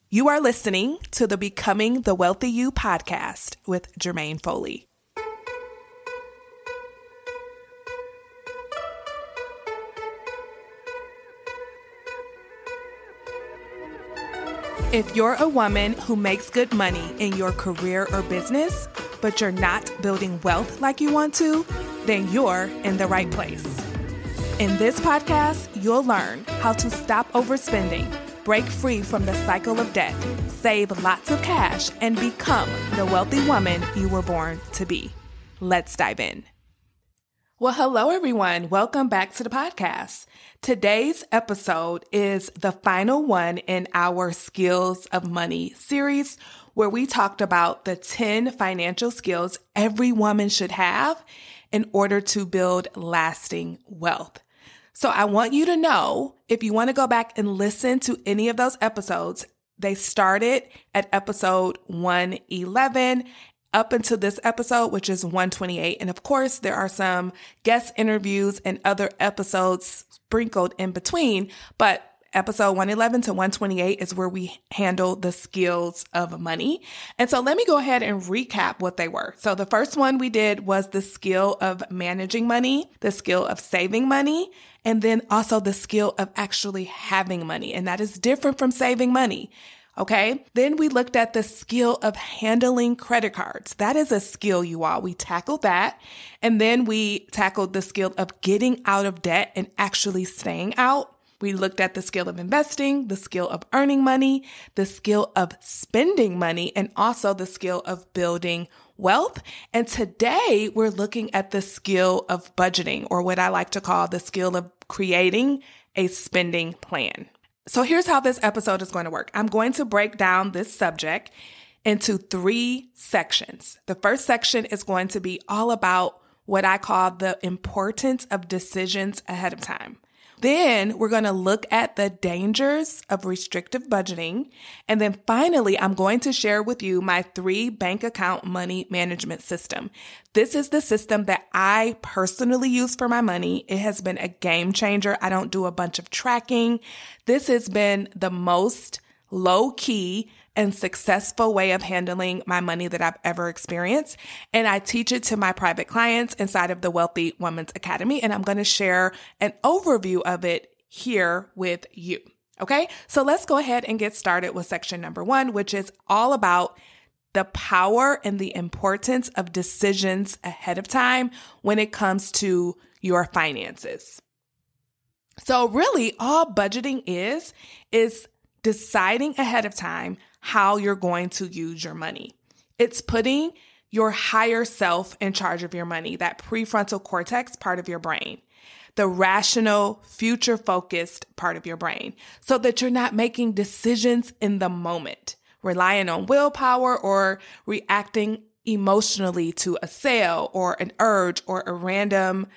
You are listening to the Becoming the Wealthy You podcast with Jermaine Foley. If you're a woman who makes good money in your career or business, but you're not building wealth like you want to, then you're in the right place. In this podcast, you'll learn how to stop overspending, break free from the cycle of debt, save lots of cash, and become the wealthy woman you were born to be. Let's dive in. Well, hello, everyone. Welcome back to the podcast. Today's episode is the final one in our Skills of Money series, where we talked about the 10 financial skills every woman should have in order to build lasting wealth. So I want you to know, if you want to go back and listen to any of those episodes, they started at episode 111 up until this episode, which is 128. And of course, there are some guest interviews and other episodes sprinkled in between, but episode 111 to 128 is where we handle the skills of money. And so let me go ahead and recap what they were. So the first one we did was the skill of managing money, the skill of saving money, and then also the skill of actually having money. And that is different from saving money. Okay. Then we looked at the skill of handling credit cards. That is a skill, you all. We tackled that. And then we tackled the skill of getting out of debt and actually staying out. We looked at the skill of investing, the skill of earning money, the skill of spending money, and also the skill of building wealth. And today we're looking at the skill of budgeting, or what I like to call the skill of creating a spending plan. So here's how this episode is going to work. I'm going to break down this subject into 3 sections. The first section is going to be all about what I call the importance of decisions ahead of time. Then we're going to look at the dangers of restrictive budgeting. And then finally, I'm going to share with you my 3 bank account money management system. This is the system that I personally use for my money. It has been a game changer. I don't do a bunch of tracking. This has been the most low-key and successful way of handling my money that I've ever experienced. And I teach it to my private clients inside of the Wealthy Women's Academy. And I'm going to share an overview of it here with you. Okay. So let's go ahead and get started with section number 1, which is all about the power and the importance of decisions ahead of time when it comes to your finances. So really all budgeting is deciding ahead of time how you're going to use your money. It's putting your higher self in charge of your money, that prefrontal cortex part of your brain, the rational, future-focused part of your brain, so that you're not making decisions in the moment, relying on willpower or reacting emotionally to a sale or an urge or a random,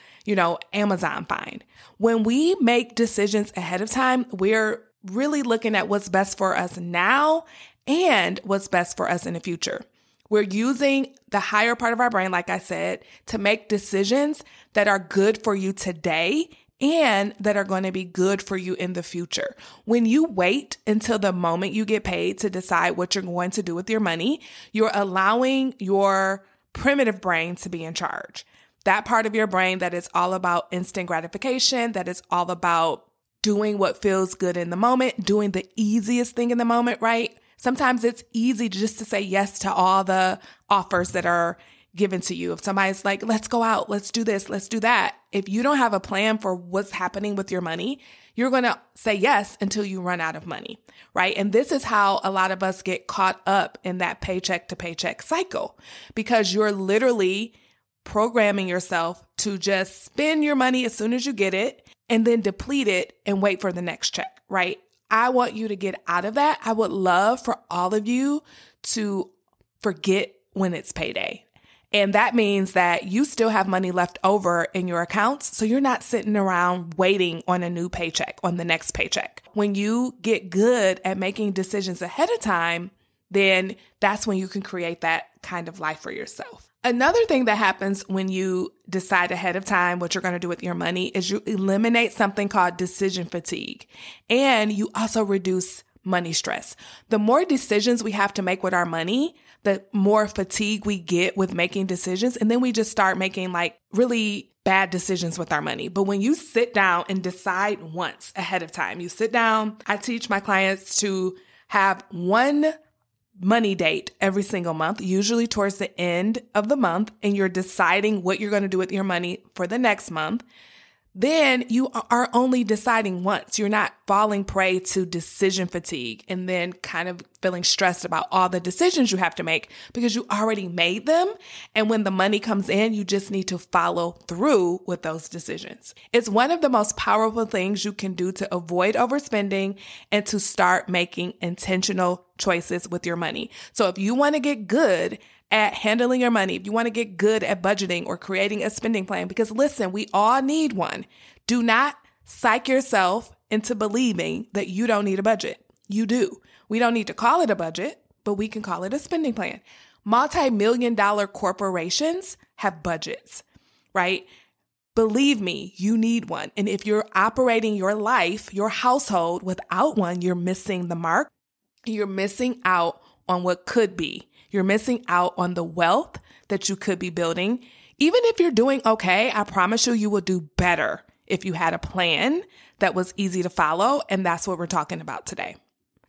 Amazon find. When we make decisions ahead of time, we're really looking at what's best for us now and what's best for us in the future. We're using the higher part of our brain, like I said, to make decisions that are good for you today and that are going to be good for you in the future. When you wait until the moment you get paid to decide what you're going to do with your money, you're allowing your primitive brain to be in charge. That part of your brain that is all about instant gratification, that is all about doing what feels good in the moment, doing the easiest thing in the moment, right? Sometimes it's easy just to say yes to all the offers that are given to you. If somebody's like, let's go out, let's do this, let's do that. If you don't have a plan for what's happening with your money, you're going to say yes until you run out of money, right? And this is how a lot of us get caught up in that paycheck to paycheck cycle, because you're literally programming yourself to just spend your money as soon as you get it and then deplete it and wait for the next check, right? I want you to get out of that. I would love for all of you to forget when it's payday. And that means that you still have money left over in your accounts. So you're not sitting around waiting on a new paycheck, on the next paycheck. When you get good at making decisions ahead of time, then that's when you can create that kind of life for yourself. Another thing that happens when you decide ahead of time what you're going to do with your money is you eliminate something called decision fatigue. And you also reduce money stress. The more decisions we have to make with our money, the more fatigue we get with making decisions. And then we just start making like really bad decisions with our money. But when you sit down and decide once ahead of time, you sit down, I teach my clients to have one money date every single month, usually towards the end of the month, and you're deciding what you're going to do with your money for the next month. Then you are only deciding once. You're not falling prey to decision fatigue and then kind of feeling stressed about all the decisions you have to make because you already made them. And when the money comes in, you just need to follow through with those decisions. It's one of the most powerful things you can do to avoid overspending and to start making intentional choices with your money. So if you want to get good at handling your money, if you want to get good at budgeting or creating a spending plan, because listen, we all need one. Do not psych yourself into believing that you don't need a budget. You do. We don't need to call it a budget, but we can call it a spending plan. Multi-million-dollar corporations have budgets, right? Believe me, you need one. And if you're operating your life, your household without one, you're missing the mark. You're missing out on what could be. You're missing out on the wealth that you could be building. Even if you're doing okay, I promise you, you will do better if you had a plan that was easy to follow. And that's what we're talking about today.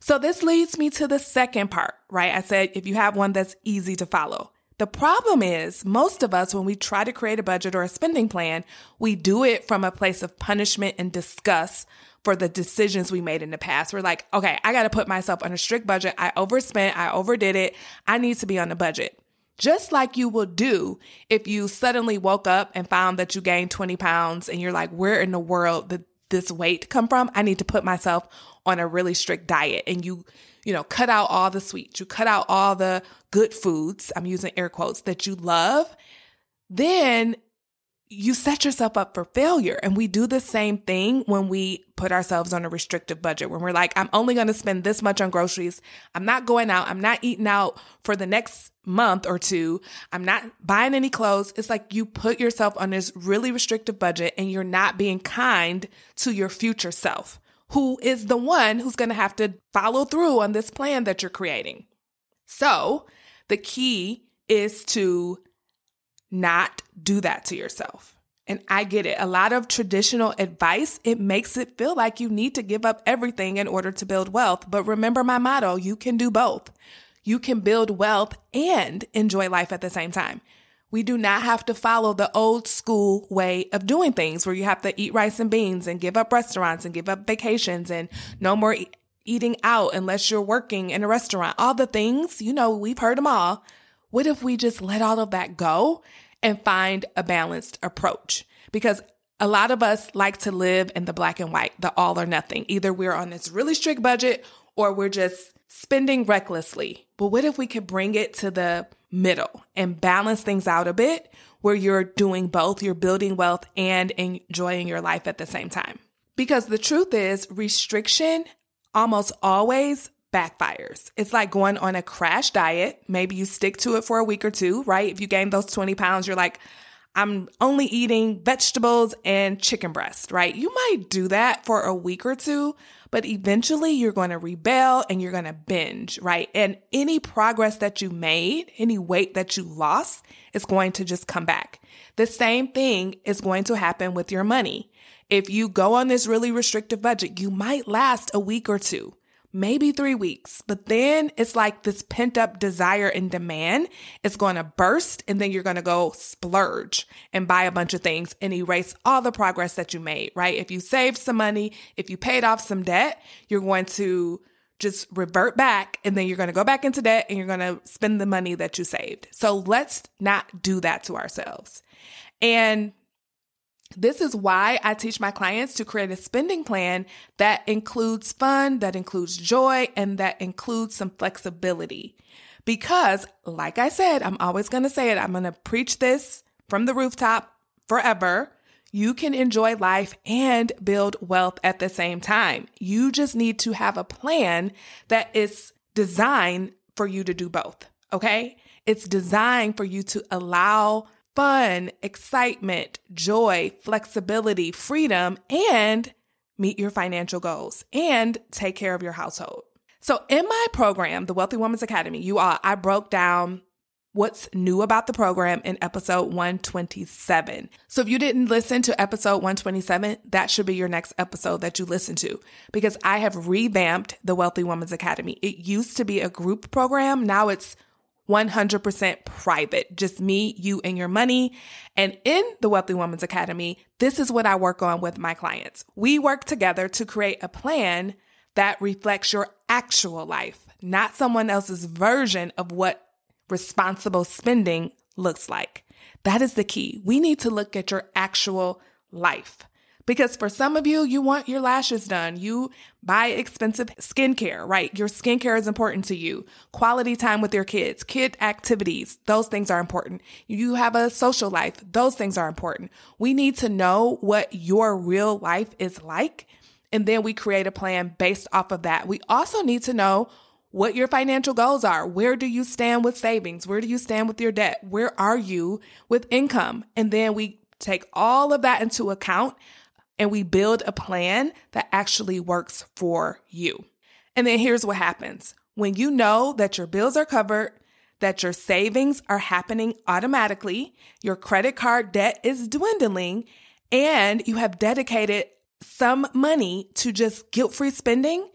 So this leads me to the second part, right? I said, if you have one that's easy to follow. The problem is most of us, when we try to create a budget or a spending plan, we do it from a place of punishment and disgust for the decisions we made in the past. We're like, okay, I got to put myself on a strict budget. I overspent. I overdid it. I need to be on a budget. Just like you will do if you suddenly woke up and found that you gained 20 pounds and you're like, where in the world did this weight come from? I need to put myself on a really strict diet. And you cut out all the sweets. You cut out all the good foods. I'm using air quotes that you love. Then you set yourself up for failure. And we do the same thing when we put ourselves on a restrictive budget, when we're like, I'm only going to spend this much on groceries. I'm not going out. I'm not eating out for the next month or two. I'm not buying any clothes. It's like you put yourself on this really restrictive budget and you're not being kind to your future self, who is the one who's going to have to follow through on this plan that you're creating. So the key is to not do that to yourself. And I get it. A lot of traditional advice, it makes it feel like you need to give up everything in order to build wealth. But remember my motto, you can do both. You can build wealth and enjoy life at the same time. We do not have to follow the old school way of doing things where you have to eat rice and beans and give up restaurants and give up vacations and no more eating out unless you're working in a restaurant. All the things, we've heard them all. What if we just let all of that go and find a balanced approach? Because a lot of us like to live in the black and white, the all or nothing. Either we're on this really strict budget or we're just spending recklessly. But what if we could bring it to the middle and balance things out a bit where you're doing both, you're building wealth and enjoying your life at the same time? Because the truth is, restriction almost always backfires. It's like going on a crash diet. Maybe you stick to it for a week or two, right? If you gain those 20 pounds, you're like, I'm only eating vegetables and chicken breast, right? You might do that for a week or two, but eventually you're going to rebel and you're going to binge, right? And any progress that you made, any weight that you lost is going to just come back. The same thing is going to happen with your money. If you go on this really restrictive budget, you might last a week or two, maybe 3 weeks, but then it's like this pent up desire and demand is going to burst, and then you're going to go splurge and buy a bunch of things and erase all the progress that you made, right? If you saved some money, if you paid off some debt, you're going to just revert back, and then you're going to go back into debt and you're going to spend the money that you saved. So let's not do that to ourselves. And this is why I teach my clients to create a spending plan that includes fun, that includes joy, and that includes some flexibility. Because, like I said, I'm always going to say it. I'm going to preach this from the rooftop forever. You can enjoy life and build wealth at the same time. You just need to have a plan that is designed for you to do both, okay? It's designed for you to allow fun, excitement, joy, flexibility, freedom, and meet your financial goals and take care of your household. So in my program, the Wealthy Woman's Academy, I broke down what's new about the program in episode 127. So if you didn't listen to episode 127, that should be your next episode that you listen to, because I have revamped the Wealthy Woman's Academy. It used to be a group program. Now it's 100% private, just me, you, and your money. And in the Wealthy Woman's Academy, this is what I work on with my clients. We work together to create a plan that reflects your actual life, not someone else's version of what responsible spending looks like. That is the key. We need to look at your actual life. Because for some of you, you want your lashes done. You buy expensive skincare, right? Your skincare is important to you. Quality time with your kids, kid activities, those things are important. You have a social life. Those things are important. We need to know what your real life is like. And then we create a plan based off of that. We also need to know what your financial goals are. Where do you stand with savings? Where do you stand with your debt? Where are you with income? And then we take all of that into account and we build a plan that actually works for you. And then here's what happens. When you know that your bills are covered, that your savings are happening automatically, your credit card debt is dwindling, and you have dedicated some money to just guilt-free spending,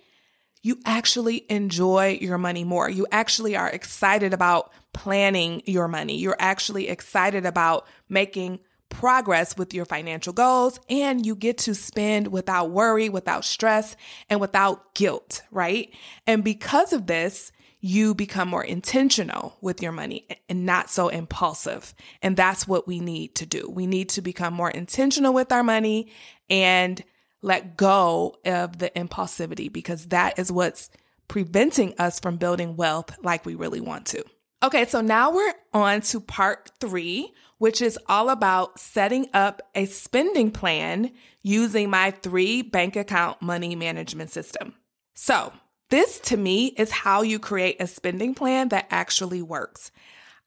you actually enjoy your money more. You actually are excited about planning your money. You're actually excited about making progress with your financial goals, and you get to spend without worry, without stress, and without guilt, right? And because of this, you become more intentional with your money and not so impulsive. And that's what we need to do. We need to become more intentional with our money and let go of the impulsivity, because that is what's preventing us from building wealth like we really want to. Okay, so now we're on to part 3, which is all about setting up a spending plan using my 3 bank account money management system. So this to me is how you create a spending plan that actually works.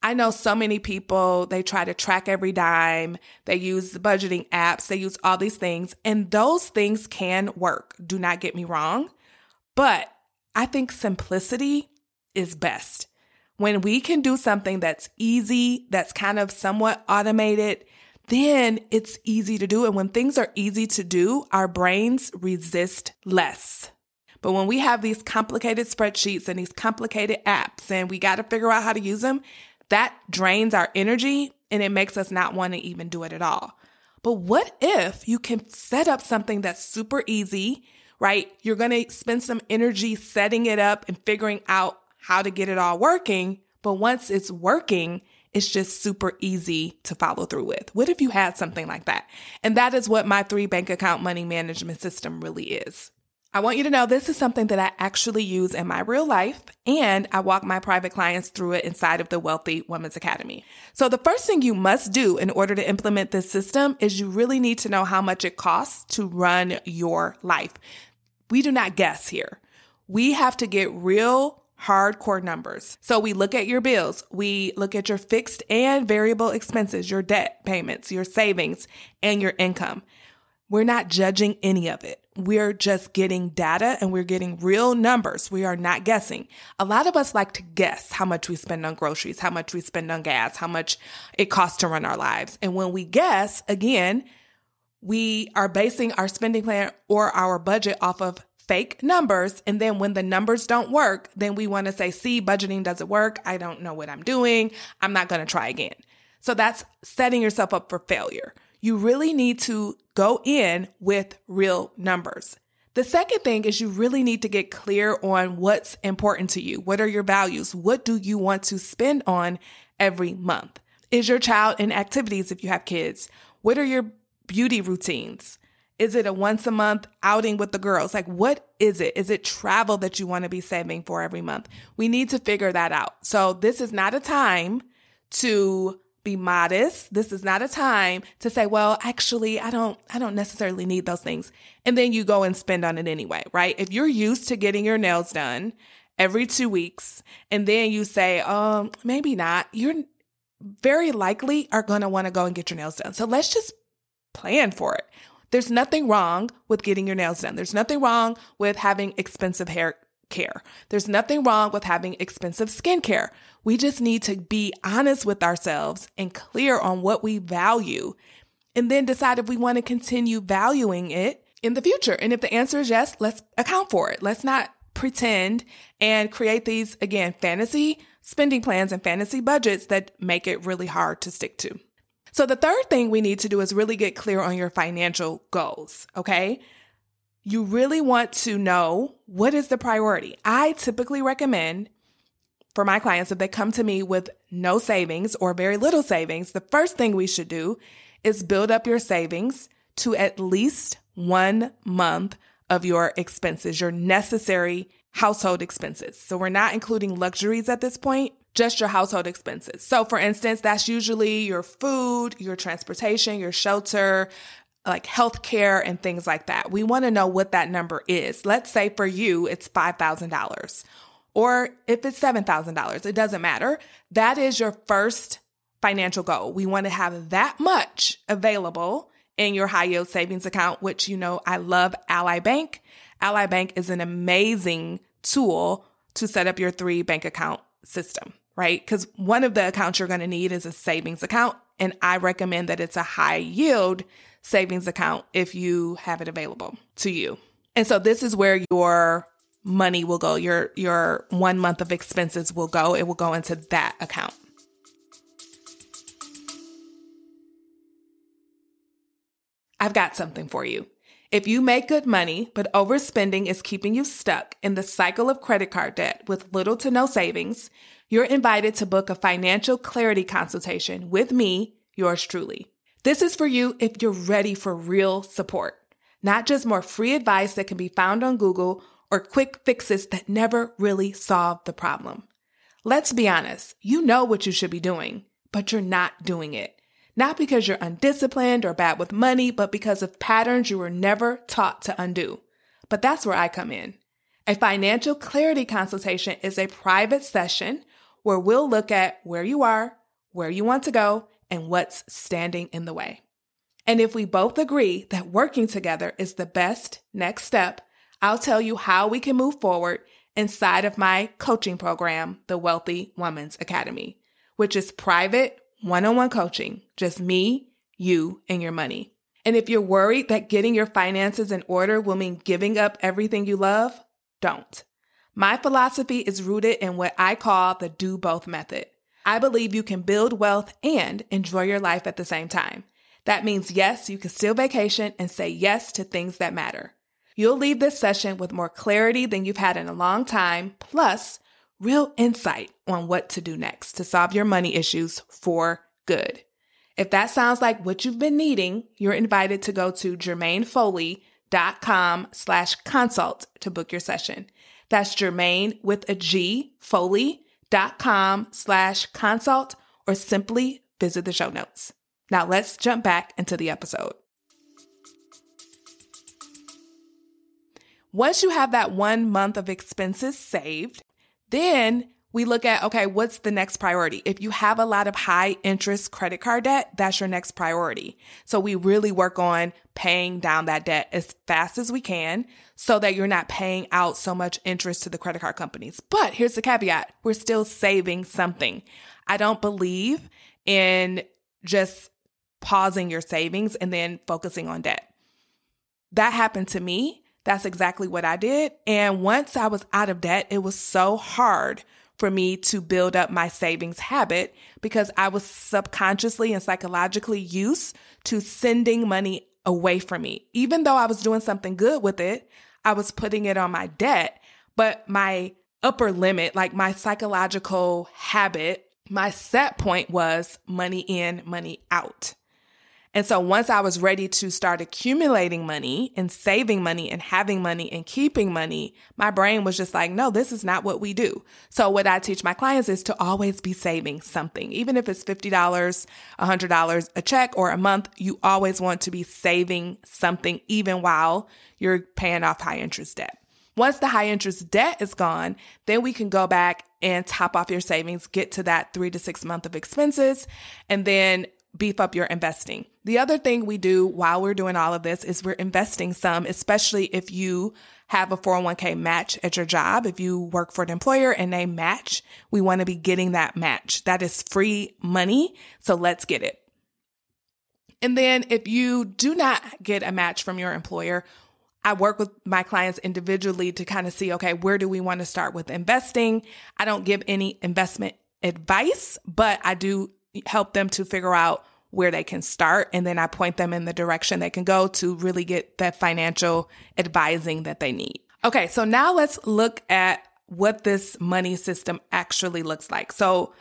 I know so many people, they try to track every dime, they use the budgeting apps, they use all these things, and those things can work. Do not get me wrong, but I think simplicity is best. When we can do something that's easy, that's kind of somewhat automated, then it's easy to do. And when things are easy to do, our brains resist less. But when we have these complicated spreadsheets and these complicated apps and we got to figure out how to use them, that drains our energy and it makes us not want to even do it at all. But what if you can set up something that's super easy, right? You're going to spend some energy setting it up and figuring out how to get it all working. But once it's working, it's just super easy to follow through with. What if you had something like that? And that is what my 3 bank account money management system really is. I want you to know this is something that I actually use in my real life, and I walk my private clients through it inside of the Wealthy Woman's Academy. So the first thing you must do in order to implement this system is you really need to know how much it costs to run your life. We do not guess here. We have to get real hardcore numbers. So we look at your bills, we look at your fixed and variable expenses, your debt payments, your savings, and your income. We're not judging any of it. We're just getting data and we're getting real numbers. We are not guessing. A lot of us like to guess how much we spend on groceries, how much we spend on gas, how much it costs to run our lives. And when we guess, again, we are basing our spending plan or our budget off of fake numbers. And then when the numbers don't work, then we want to say, see, budgeting doesn't work. I don't know what I'm doing. I'm not going to try again. So that's setting yourself up for failure. You really need to go in with real numbers. The second thing is you really need to get clear on what's important to you. What are your values? What do you want to spend on every month? Is your child in activities if you have kids? What are your beauty routines? Is it a once a month outing with the girls? Like, what is it? Is it travel that you want to be saving for every month? We need to figure that out. So this is not a time to be modest. This is not a time to say, well, actually, I don't necessarily need those things. And then you go and spend on it anyway, right? If you're used to getting your nails done every 2 weeks and then you say, maybe not, you're very likely are going to want to go and get your nails done. So let's just plan for it. There's nothing wrong with getting your nails done. There's nothing wrong with having expensive hair care. There's nothing wrong with having expensive skincare. We just need to be honest with ourselves and clear on what we value, and then decide if we want to continue valuing it in the future. And if the answer is yes, let's account for it. Let's not pretend and create these, again, fantasy spending plans and fantasy budgets that make it really hard to stick to. So the third thing we need to do is really get clear on your financial goals, okay? You really want to know what is the priority. I typically recommend for my clients, if they come to me with no savings or very little savings, the first thing we should do is build up your savings to at least 1 month of your expenses, your necessary household expenses. So we're not including luxuries at this point, just your household expenses. So for instance, that's usually your food, your transportation, your shelter, like healthcare and things like that. We want to know what that number is. Let's say for you, it's $5,000. Or if it's $7,000, it doesn't matter. That is your first financial goal. We want to have that much available in your high yield savings account, which, you know, I love Ally Bank. Ally Bank is an amazing tool to set up your 3 bank account system, right? Because one of the accounts you're going to need is a savings account. And I recommend that it's a high yield savings account if you have it available to you. And so this is where your money will go. Your 1 month of expenses will go. It will go into that account. I've got something for you. If you make good money, but overspending is keeping you stuck in the cycle of credit card debt with little to no savings, you're invited to book a financial clarity consultation with me, yours truly. This is for you if you're ready for real support, not just more free advice that can be found on Google or quick fixes that never really solve the problem. Let's be honest, you know what you should be doing, but you're not doing it. Not because you're undisciplined or bad with money, but because of patterns you were never taught to undo. But that's where I come in. A financial clarity consultation is a private session where we'll look at where you are, where you want to go, and what's standing in the way. And if we both agree that working together is the best next step, I'll tell you how we can move forward inside of my coaching program, the Wealthy Woman's Academy, which is private one-on-one coaching, just me, you, and your money. And if you're worried that getting your finances in order will mean giving up everything you love, don't. My philosophy is rooted in what I call the do both method. I believe you can build wealth and enjoy your life at the same time. That means yes, you can still vacation and say yes to things that matter. You'll leave this session with more clarity than you've had in a long time, plus real insight on what to do next to solve your money issues for good. If that sounds like what you've been needing, you're invited to go to jermainefoley.com/consult to book your session. That's Jermaine with a G, Foley.com/consult, or simply visit the show notes. Now let's jump back into the episode. Once you have that 1 month of expenses saved, then we look at, okay, what's the next priority? If you have a lot of high interest credit card debt, that's your next priority. So we really work on paying down that debt as fast as we can so that you're not paying out so much interest to the credit card companies. But here's the caveat. We're still saving something. I don't believe in just pausing your savings and then focusing on debt. That happened to me. That's exactly what I did. And once I was out of debt, it was so hard for me to build up my savings habit because I was subconsciously and psychologically used to sending money away from me. Even though I was doing something good with it, I was putting it on my debt. But my upper limit, like my psychological habit, my set point was money in, money out. And so once I was ready to start accumulating money and saving money and having money and keeping money, my brain was just like, no, this is not what we do. So what I teach my clients is to always be saving something. Even if it's $50, $100 a check or a month, you always want to be saving something even while you're paying off high interest debt. Once the high interest debt is gone, then we can go back and top off your savings, get to that 3 to 6 months of expenses, and then beef up your investing. The other thing we do while we're doing all of this is we're investing some, especially if you have a 401k match at your job. If you work for an employer and they match, we want to be getting that match. That is free money. So let's get it. And then if you do not get a match from your employer, I work with my clients individually to kind of see, okay, where do we want to start with investing? I don't give any investment advice, but I do help them to figure out where they can start. And then I point them in the direction they can go to really get that financial advising that they need. Okay, so now let's look at what this money system actually looks like. So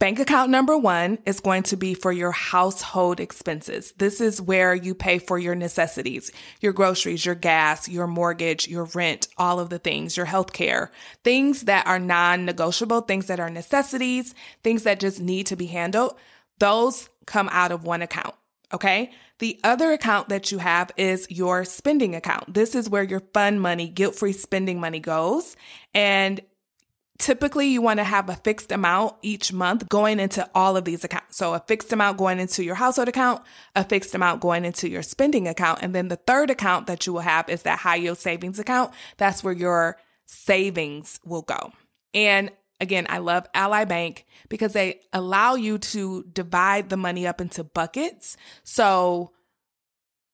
bank account number 1 is going to be for your household expenses. This is where you pay for your necessities, your groceries, your gas, your mortgage, your rent, all of the things, your healthcare, things that are non-negotiable, things that are necessities, things that just need to be handled. Those come out of one account. Okay. The other account that you have is your spending account. This is where your fun money, guilt-free spending money goes. And typically, you want to have a fixed amount each month going into all of these accounts. So a fixed amount going into your household account, a fixed amount going into your spending account. And then the third account that you will have is that high yield savings account. That's where your savings will go. And again, I love Ally Bank because they allow you to divide the money up into buckets. So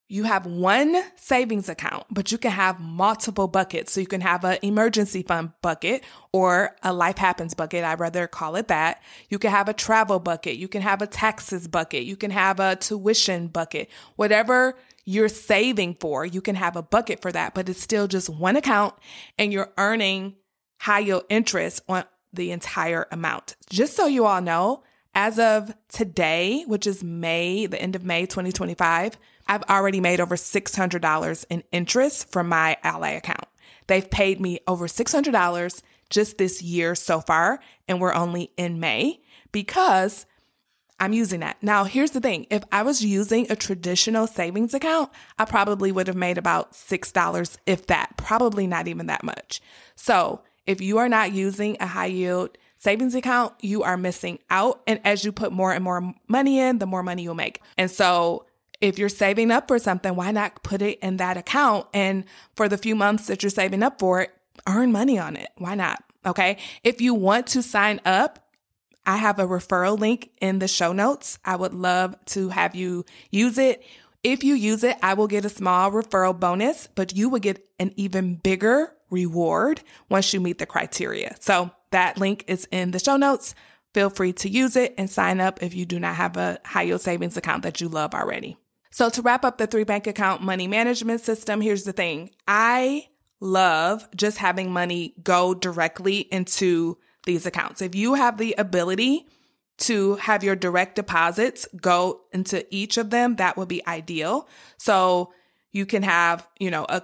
you have one savings account, but you can have multiple buckets. So you can have an emergency fund bucket or a life happens bucket. I'd rather call it that. You can have a travel bucket. You can have a taxes bucket. You can have a tuition bucket. Whatever you're saving for, you can have a bucket for that, but it's still just one account and you're earning high yield interest on the entire amount. Just so you all know, as of today, which is May, the end of May 2025, I've already made over $600 in interest from my Ally account. They've paid me over $600 just this year so far, and we're only in May because I'm using that. Now, here's the thing. If I was using a traditional savings account, I probably would have made about $6, if that, probably not even that much. So if you are not using a high yield savings account, you are missing out. And as you put more and more money in, the more money you'll make. And so if you're saving up for something, why not put it in that account? And for the few months that you're saving up for it, earn money on it. Why not? Okay. If you want to sign up, I have a referral link in the show notes. I would love to have you use it. If you use it, I will get a small referral bonus, but you will get an even bigger reward once you meet the criteria. So that link is in the show notes. Feel free to use it and sign up if you do not have a high yield savings account that you love already. So to wrap up the 3 bank account money management system, here's the thing. I love just having money go directly into these accounts. If you have the ability to have your direct deposits go into each of them, that would be ideal. So you can have, a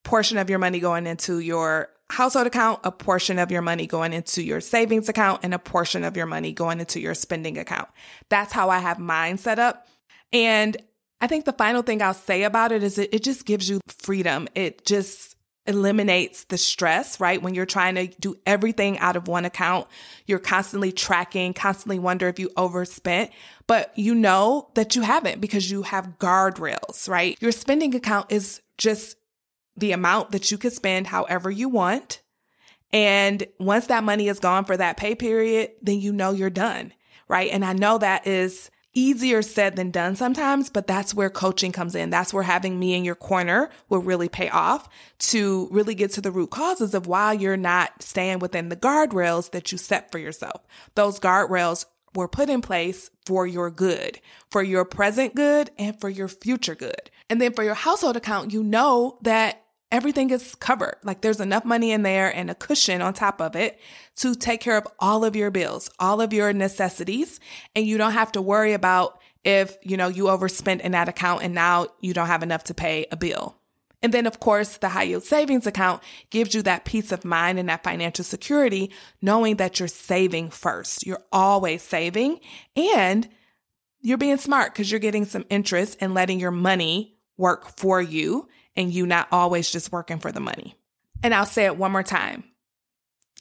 portion of your money going into your household account, a portion of your money going into your savings account, and a portion of your money going into your spending account. That's how I have mine set up. And I think the final thing I'll say about it is it just gives you freedom. It just eliminates the stress, right? When you're trying to do everything out of one account, you're constantly tracking, constantly wonder if you overspent, but you know that you haven't because you have guardrails, right? Your spending account is just the amount that you can spend however you want. And once that money is gone for that pay period, then you know you're done, right? And I know that is easier said than done sometimes, but that's where coaching comes in. That's where having me in your corner will really pay off to really get to the root causes of why you're not staying within the guardrails that you set for yourself. Those guardrails were put in place for your good, for your present good and for your future good. And then for your household account, you know that everything is covered. Like there's enough money in there and a cushion on top of it to take care of all of your bills, all of your necessities. And you don't have to worry about if, you overspent in that account and now you don't have enough to pay a bill. And then of course, the high yield savings account gives you that peace of mind and that financial security, knowing that you're saving first. You're always saving and you're being smart because you're getting some interest and letting your money work for you and you not always just working for the money. And I'll say it one more time.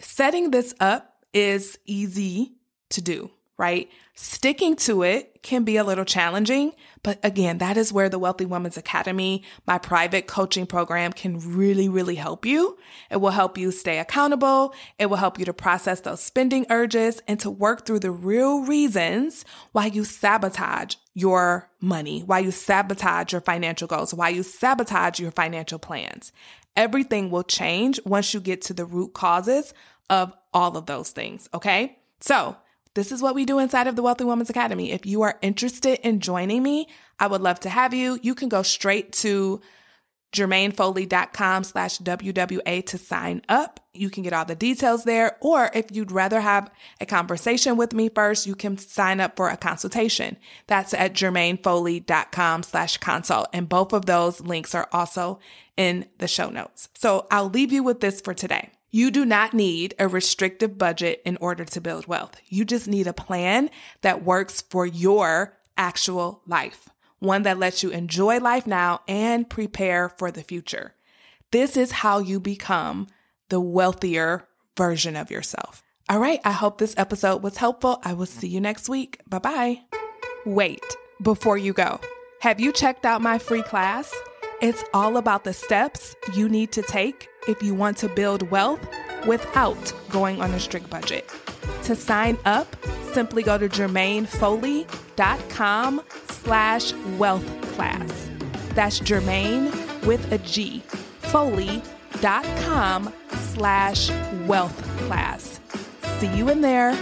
Setting this up is easy to do, right? Sticking to it can be a little challenging, but again, that is where the Wealthy Woman's Academy, my private coaching program, can really, really help you. It will help you stay accountable. It will help you to process those spending urges and to work through the real reasons why you sabotage your money, why you sabotage your financial goals, why you sabotage your financial plans. Everything will change once you get to the root causes of all of those things, okay? So this is what we do inside of the Wealthy Woman's Academy. If you are interested in joining me, I would love to have you. You can go straight to jermainefoley.com/WWA to sign up. You can get all the details there. Or if you'd rather have a conversation with me first, you can sign up for a consultation. That's at jermainefoley.com/consult. And both of those links are also in the show notes. So I'll leave you with this for today. You do not need a restrictive budget in order to build wealth. You just need a plan that works for your actual life, one that lets you enjoy life now and prepare for the future. This is how you become the wealthier version of yourself. All right, I hope this episode was helpful. I will see you next week. Bye-bye. Wait, before you go, have you checked out my free class? It's all about the steps you need to take if you want to build wealth without going on a strict budget. To sign up, simply go to jermainefoley.com/wealth class. That's Jermaine with a G, Foley.com/wealth class. See you in there.